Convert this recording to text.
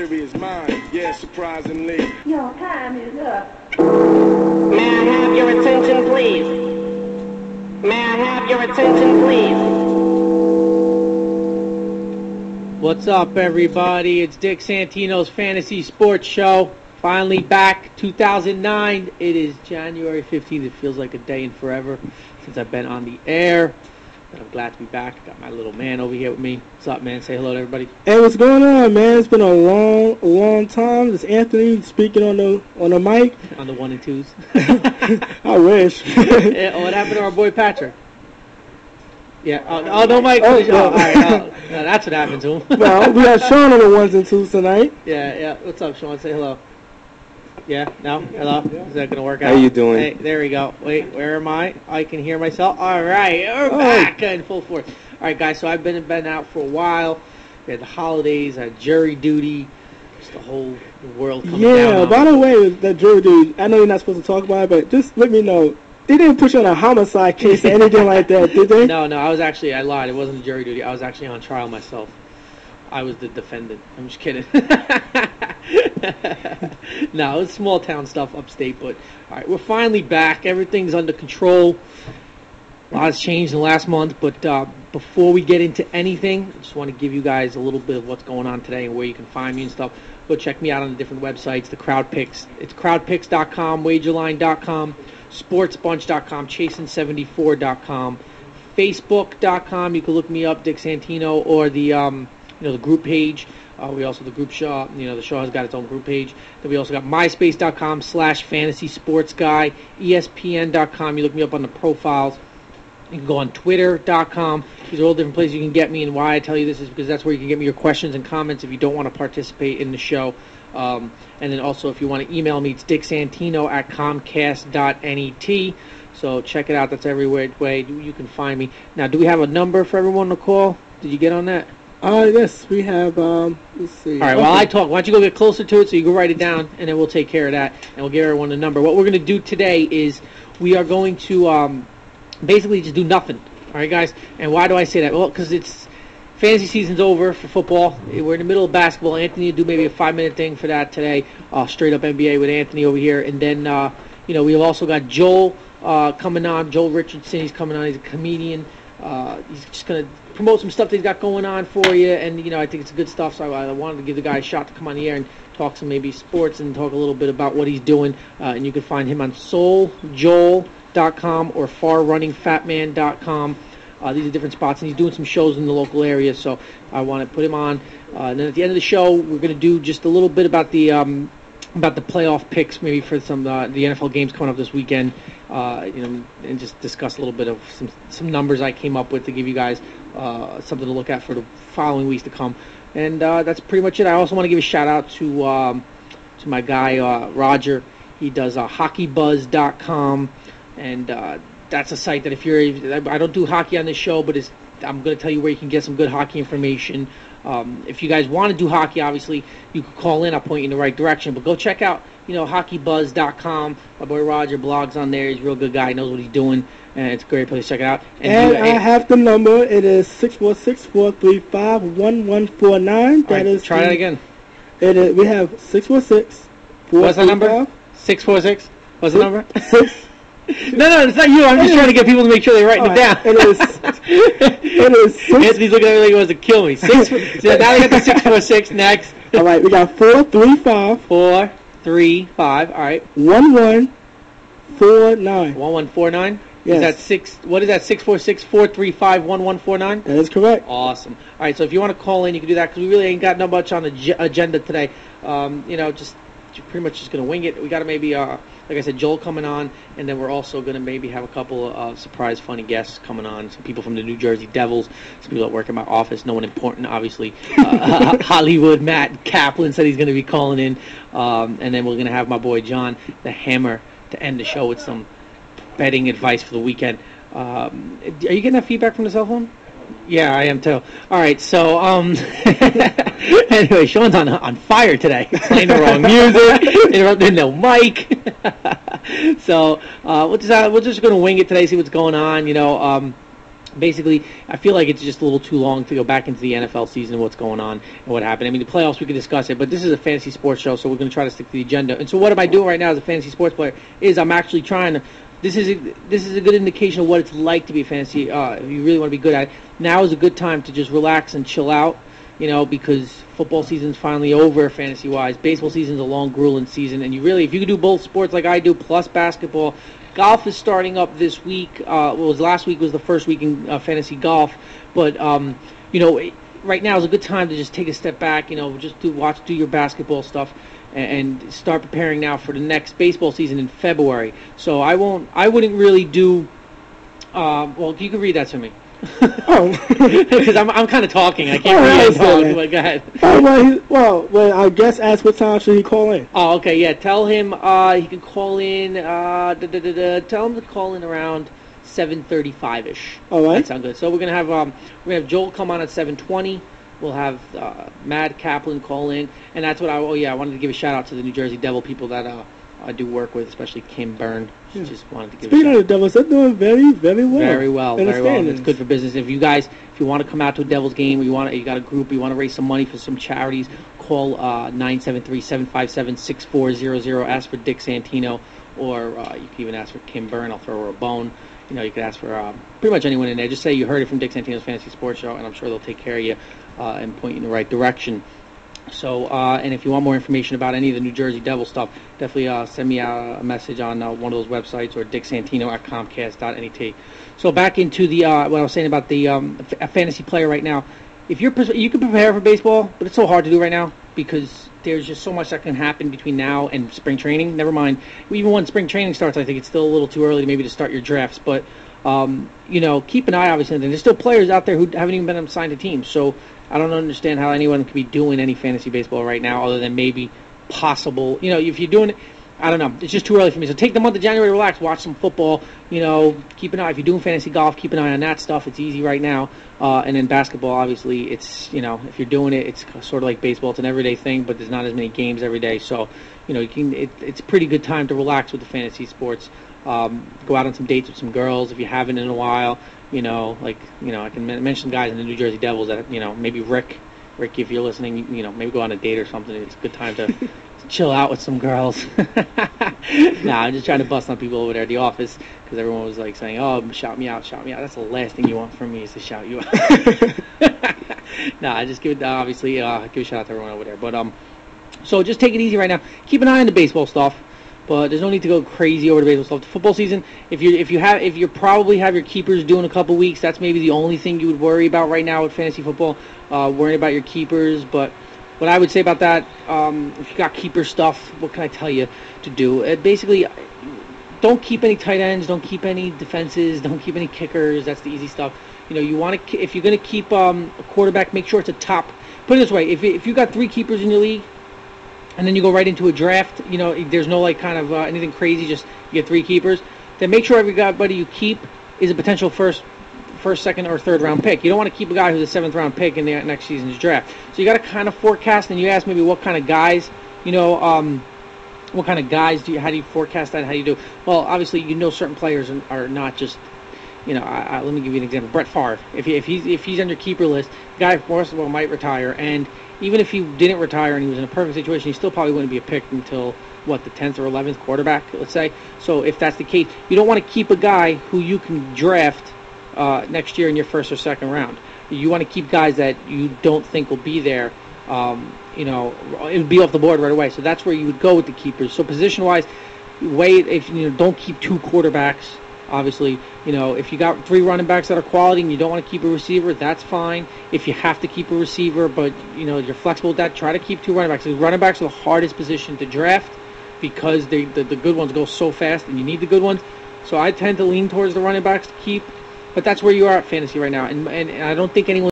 mysterious mind. Yeah, surprisingly. Your time is up. May I have your attention, please? May I have your attention, please? What's up, everybody? It's Dick Santino's Fantasy Sports Show. Finally back, 2009. It is January 15th. It feels like a day and forever since I've been on the air. But I'm glad to be back. I got my little man over here with me. What's up, man? Say hello to everybody. Hey, what's going on, man? It's been a long time. It's Anthony speaking on the mic. On the 1 and 2s. I wish. Yeah, what happened to our boy Patrick? Yeah. Oh no, Mike. Oh, all right. No, that's what happened to him. Well, we got Sean on the 1s and 2s tonight. Yeah. What's up, Sean? Say hello. Yeah? No? Hello? Is that going to work out? How you doing? Hey, there we go. Wait, where am I? I can hear myself. All right, we're back in full force. All right, guys, so I've been out for a while. We had the holidays, I had jury duty, just the whole world coming down. Yeah, by the way, that jury duty, I know you're not supposed to talk about it, but just let me know. They didn't put you on a homicide case or anything like that, did they? No, I lied. It wasn't jury duty. I was actually on trial myself. I was the defendant. I'm just kidding. No, it's small town stuff upstate, but all right, we're finally back. Everything's under control. A lot has changed in the last month, but before we get into anything, I just want to give you guys a little bit of what's going on today and where you can find me and stuff. Go check me out on the different websites, the Crowd Picks. It's crowdpicks.com, wagerline.com, sportsbunch.com, chasing74.com, facebook.com. You can look me up, Dick Santino, or the the group page. We also, the group show, the show has got its own group page. Then we also got myspace.com/fantasysportsguy, espn.com. You look me up on the profiles. You can go on twitter.com. These are all different places you can get me, and why I tell you this is because that's where you can get me your questions and comments if you don't want to participate in the show. And then also, if you want to email me, it's dicksantino@comcast.net. So check it out. That's every way you can find me. Now, do we have a number for everyone to call? Did you get on that? Yes, we have, let's see. All right, while I talk, why don't you go get closer to it so you can write it down, and then we'll take care of that, and we'll give everyone the number. What we're going to do today is we are going to basically just do nothing. All right, guys? And why do I say that? Well, because it's fantasy season's over for football. We're in the middle of basketball. Anthony will do maybe a 5-minute thing for that today, straight up NBA with Anthony over here. And then, we've also got Joel coming on, Joel Richardson. He's coming on. He's a comedian. He's just going to promote some stuff that he's got going on for you, and I think it's good stuff, so I wanted to give the guy a shot to come on the air and talk some maybe sports and talk a little bit about what he's doing, and you can find him on souljoel.com or farrunningfatman.com. These are different spots, and he's doing some shows in the local area, so I want to put him on. And then at the end of the show, we're going to do just a little bit about the playoff picks, maybe for some the NFL games coming up this weekend, and just discuss a little bit of some numbers I came up with to give you guys something to look at for the following weeks to come. And that's pretty much it. I also want to give a shout out to my guy Roger. He does hockeybuzz.com, and that's a site that I don't do hockey on this show, but I'm going to tell you where you can get some good hockey information. If you guys want to do hockey, obviously, you can call in. I'll point you in the right direction. But go check out, hockeybuzz.com. My boy Roger blogs on there. He's a real good guy. He knows what he's doing. And it's a great place to check it out. And I have the number. It is 646-435-1149. Try that again. It is. We have 646-435. What's the number? 646? What's the number? No, it's not you. I'm just trying to get people to make sure they're writing it down. It is. Anthony's looking at me like he wants to kill me. So now we got the 646 next. All right, we got 435. 435. All right. 1149. 1149. Yes. Is that six? What is that? 646-435-1149. That is correct. Awesome. All right. So if you want to call in, you can do that because we really ain't got no much on the agenda today. Just pretty much just gonna wing it. We got to maybe like I said, Joel coming on, and then we're also going to maybe have a couple of surprise funny guests coming on. Some people from the New Jersey Devils, some people that work in my office, no one important, obviously. Hollywood, Matt Kaplan said he's going to be calling in. And then we're going to have my boy John, the Hammer, to end the show with some betting advice for the weekend. Are you getting that feedback from the cell phone? Yeah, I am too. All right, so anyway, Sean's on fire today. Playing the wrong music, interrupting no mic. So we're just going to wing it today, see what's going on. basically, I feel like it's just a little too long to go back into the NFL season and what's going on and what happened. I mean, the playoffs, we could discuss it, but this is a fantasy sports show, so we're going to try to stick to the agenda. And so what am I doing right now as a fantasy sports player is I'm actually trying to – this is a good indication of what it's like to be a fantasy if you really want to be good at it. Now is a good time to just relax and chill out, because football season's finally over fantasy-wise. Baseball season's a long, grueling season, and if you could do both sports like I do plus basketball – golf is starting up this week. Last week was the first week in fantasy golf, but right now is a good time to just take a step back. Just do your basketball stuff, and start preparing now for the next baseball season in February. So I wouldn't really do. Well, you can read that to me. Oh, because I'm kind of talking. I can't really talk. But go ahead. Well, I guess ask what time should he call in. Oh, okay, yeah. Tell him he can call in. Tell him to call in around 7:35ish. All right. That sounds good. So we're gonna have Joel come on at 7:20. We'll have Matt Kaplan call in, and that's what I wanted to give a shout out to the New Jersey Devil people that I do work with, especially Kim Byrne. Yeah. Just wanted to give. Speaking of the Devils, they're doing very, very well. Very well. It's good for business. If you want to come out to a Devils game, or you got a group, you want to raise some money for some charities, call 973-757-6400. Ask for Dick Santino, or you can even ask for Kim Byrne. I'll throw her a bone. You could ask for pretty much anyone in there. Just say you heard it from Dick Santino's Fantasy Sports Show, and I'm sure they'll take care of you and point you in the right direction. So, and if you want more information about any of the New Jersey Devil stuff, definitely send me a message on one of those websites, or dicksantino@comcast.net. So back into the what I was saying about the a fantasy player right now. If you can prepare for baseball, but it's so hard to do right now because there's just so much that can happen between now and spring training. Never mind, even when spring training starts, I think it's still a little too early maybe to start your drafts. But keep an eye, obviously. And there's still players out there who haven't even been assigned to teams. So I don't understand how anyone could be doing any fantasy baseball right now other than maybe possible. If you're doing it, I don't know. It's just too early for me. So take the month of January to relax, watch some football. Keep an eye. If you're doing fantasy golf, keep an eye on that stuff. It's easy right now. And then basketball, obviously, it's, if you're doing it, it's sort of like baseball. It's an everyday thing, but there's not as many games every day. So, it's a pretty good time to relax with the fantasy sports. Go out on some dates with some girls if you haven't in a while. I can mention some guys in the New Jersey Devils that, maybe Rick, if you're listening, maybe go on a date or something. It's a good time to chill out with some girls. Nah, I'm just trying to bust on people over there at the office because everyone was like saying, "Oh, shout me out, shout me out." That's the last thing you want from me is to shout you out. Nah, I just give a shout out to everyone over there. But so just take it easy right now. Keep an eye on the baseball stuff. But there's no need to go crazy over the baseball stuff. The football season, if you probably have your keepers due in a couple weeks, that's maybe the only thing you would worry about right now with fantasy football. Worrying about your keepers. But what I would say about that, if you got keeper stuff, what can I tell you to do? Basically, don't keep any tight ends, don't keep any defenses, don't keep any kickers. That's the easy stuff. You want to, if you're going to keep a quarterback, make sure it's a top. Put it this way: if you got 3 keepers in your league, and then you go right into a draft, there's no anything crazy, just you get 3 keepers, then make sure everybody you keep is a potential first, second, or third round pick. You don't want to keep a guy who's a 7th round pick in the next season's draft. So you got to kind of forecast, and you ask maybe what kind of guys, what kind of guys how do you forecast that? How do you do? Well, obviously, certain players are not just, let me give you an example. Brett Favre, if he's on your keeper list, the guy, first of all, might retire, and even if he didn't retire and he was in a perfect situation, he still probably wouldn't be a pick until, the 10th or 11th quarterback, let's say. So if that's the case, you don't want to keep a guy who you can draft next year in your 1st or 2nd round. You want to keep guys that you don't think will be there. It would be off the board right away. So that's where you would go with the keepers. So position-wise, don't keep 2 quarterbacks. Obviously, if you got 3 running backs that are quality and you don't want to keep a receiver, that's fine. If you have to keep a receiver, but you're flexible with that, try to keep 2 running backs. Because running backs are the hardest position to draft because the good ones go so fast, and you need the good ones. So I tend to lean towards the running backs to keep, but that's where you are at fantasy right now. And I don't think anyone